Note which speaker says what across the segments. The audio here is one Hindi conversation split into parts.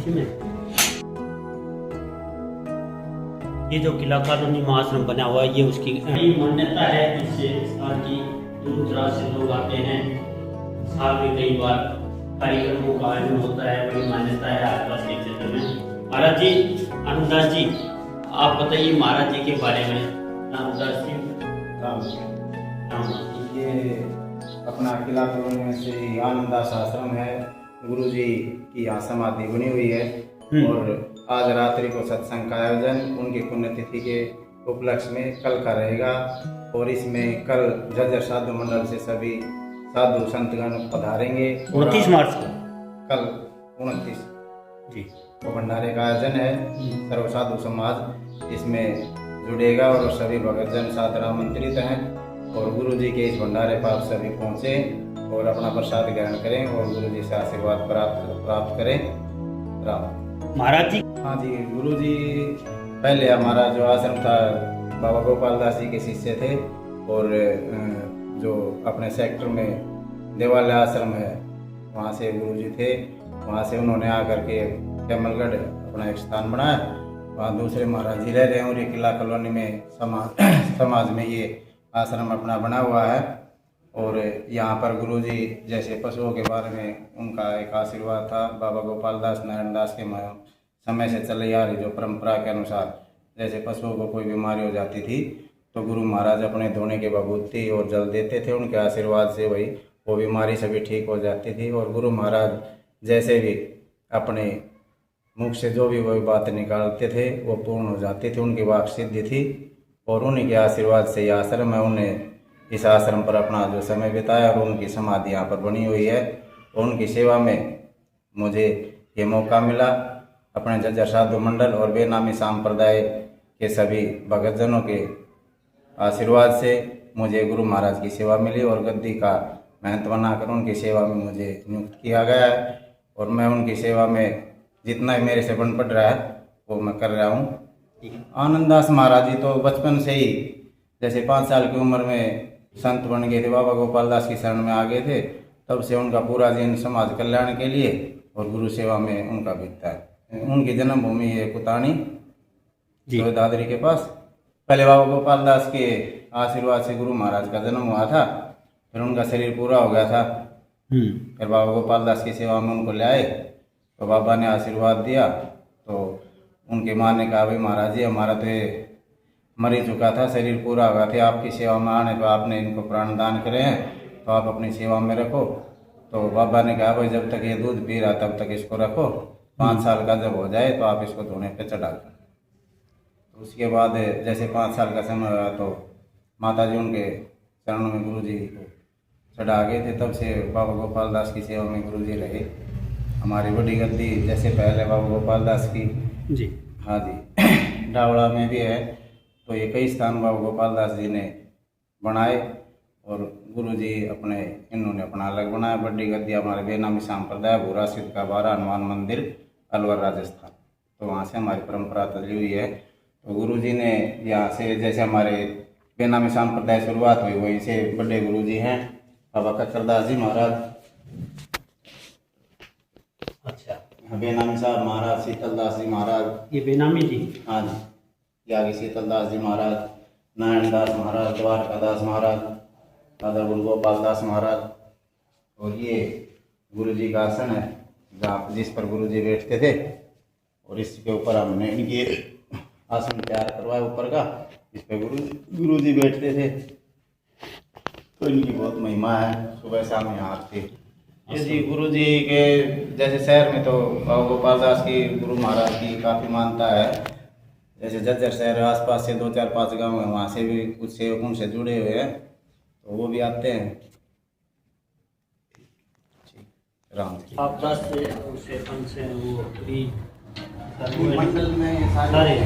Speaker 1: इसी में ये जो किला कॉलोनी में आश्रम बना हुआ है, ये उसकी मान्यता है। इससे स्थान की दूर दराज से लोग आते हैं। साल में कई बार कार्यक्रमों का आयोजन होता है, बड़ी मान्यता है आसपास के क्षेत्र में। महाराज जी, आनंददास जी, आप बताइए महाराज जी के बारे में। रामदास जी,
Speaker 2: ये अपना किला कॉलोनी में श्री आनंददास आश्रम है। गुरु जी की यहाँ समाधि बनी हुई है और आज रात्रि को सत्संग का आयोजन उनकी पुण्यतिथि के उपलक्ष्य में कल का रहेगा। और इसमें कल झज्जर साधु मंडल से सभी साधु संतगण पधारेंगे।
Speaker 1: 29 मार्च को,
Speaker 2: कल 29
Speaker 1: जी
Speaker 2: को भंडारे का आयोजन है। सर्व साधु समाज इसमें जुड़ेगा और सभी भक्तजन सादर आमंत्रित हैं। और गुरु जी के इस भंडारे पर आप सभी पहुँचे और अपना प्रसाद ग्रहण करें और गुरु जी से आशीर्वाद प्राप्त करें। राम
Speaker 1: महाराज जी।
Speaker 2: हाँ जी, गुरु जी पहले हमारा जो आश्रम था बाबा गोपाल दास जी के शिष्य थे। और जो अपने सेक्टर में देवालय आश्रम है वहाँ से गुरु जी थे। वहाँ से उन्होंने आकर के कैमलगढ़ अपना एक स्थान बनाया। वहाँ दूसरे महाराज जी रह रहे हैं और ये किला कॉलोनी में समाज में ये आश्रम अपना बना हुआ है। और यहाँ पर गुरु जी जैसे पशुओं के बारे में उनका एक आशीर्वाद था। बाबा गोपाल दास नारायण दास के समय से चली आ रही जो परंपरा के अनुसार जैसे पशुओं को कोई बीमारी हो जाती थी तो गुरु महाराज अपने धोने के बबूती और जल देते थे। उनके आशीर्वाद से वही वो बीमारी सभी ठीक हो जाती थी। और गुरु महाराज जैसे भी अपने मुख से जो भी वही बात निकालते थे वो पूर्ण हो जाती थी। उनकी वाक सिद्धि थी और उन्हीं के आशीर्वाद से यह आश्रम है। उन्हें इस आश्रम पर अपना जो समय बिताया और उनकी समाधि यहाँ पर बनी हुई है। और उनकी सेवा में मुझे ये मौका मिला। अपने झज्जर साधु मंडल और बेनामी संप्रदाय के सभी भक्तजनों के आशीर्वाद से मुझे गुरु महाराज की सेवा मिली और गद्दी का महंत बनाकर उनकी सेवा में मुझे नियुक्त किया गया है। और मैं उनकी सेवा में जितना मेरे से बन पड़ रहा है वो मैं कर रहा हूँ। आनंददास महाराज जी तो बचपन से ही जैसे 5 साल की उम्र में संत बन गए थे, बाबा गोपाल दास की शरण में आ गए थे। तब से उनका पूरा जीवन समाज कल्याण के लिए और गुरु सेवा में उनका बीतता है। उनकी जन्मभूमि है कुतानी जो दादरी के पास। पहले बाबा गोपाल दास के आशीर्वाद से गुरु महाराज का जन्म हुआ था। फिर उनका शरीर पूरा हो गया था। फिर बाबा गोपाल दास की सेवा में उनको ले आए तो बाबा ने आशीर्वाद दिया। तो उनकी माँ ने कहा भाई महाराज जी हमारा तो ये मर ही चुका था, शरीर पूरा हो गया था, आपकी सेवा में आने तो आपने इनको प्राण दान करे हैं तो आप अपनी सेवा में रखो। तो बाबा ने कहा भाई जब तक ये दूध पी रहा तब तक इसको रखो, 5 साल का जब हो जाए तो आप इसको धोने पे चढ़ा दो। तो उसके बाद जैसे 5 साल का समय हुआ तो माता जी उनके चरणों में गुरु जी को चढ़ा गए थे। तब से बाबा गोपाल दास की सेवा में गुरु जी रहे। हमारी बड़ी गद्दी जैसे पहले बाबा गोपाल दास की
Speaker 1: जी,
Speaker 2: हाँ जी, डावड़ा में भी है। तो ये कई स्थान बाबा गोपाल दास जी ने बनाए और गुरु जी इन्होंने अपना अलग बनाया। बड़ी गद्दी हमारे बेनामी संप्रदाय भूरा सिद्ध का 12 हनुमान मंदिर अलवर राजस्थान। तो वहाँ से हमारी परंपरा चली हुई है। तो गुरु जी ने यहाँ से जैसे हमारे बेनामी संप्रदाय शुरुआत हुई वहीं से बड़े गुरु जी हैं बाबा कक्करदास जी महाराज।
Speaker 1: अच्छा,
Speaker 2: बेनामी साहब महाराज शीतलदास जी महाराज,
Speaker 1: ये बेनामी जी,
Speaker 2: हाँ जी, यागी शीतलदास जी महाराज, नारायण दास महाराज, द्वारका दास महाराज, दादा गुरु गोपाल दास महाराज। और ये गुरु जी का आसन है जहाँ जिस पर गुरु जी बैठते थे। और इसके ऊपर हमने इनकी आसन तैयार करवाया ऊपर का, इस पर गुरु जी बैठते थे। तो इनकी बहुत महिमा है। सुबह शाम यहाँ आते ये जी गुरु जी के जैसे शहर में तो बाबा गोपाल दास की गुरु महाराज की काफ़ी मानता है। जैसे झज्जर शहर आसपास से 2-4-5 गांव हैं, वहाँ से भी कुछ सेवक उनसे जुड़े हुए हैं तो वो भी आते हैं। राम जी
Speaker 1: आप 10 से वो फ्री
Speaker 2: मंडल में
Speaker 1: सारे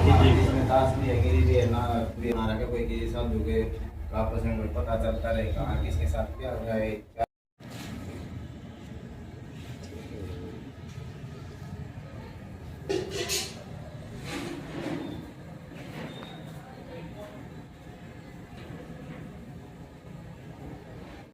Speaker 2: दास भी है, गिरी भी है, ना भी ना रखे कोई किसी साथ जुड़े आपस में कोई पता चलता रहे कहाँ किसके साथ क्या हो जाए।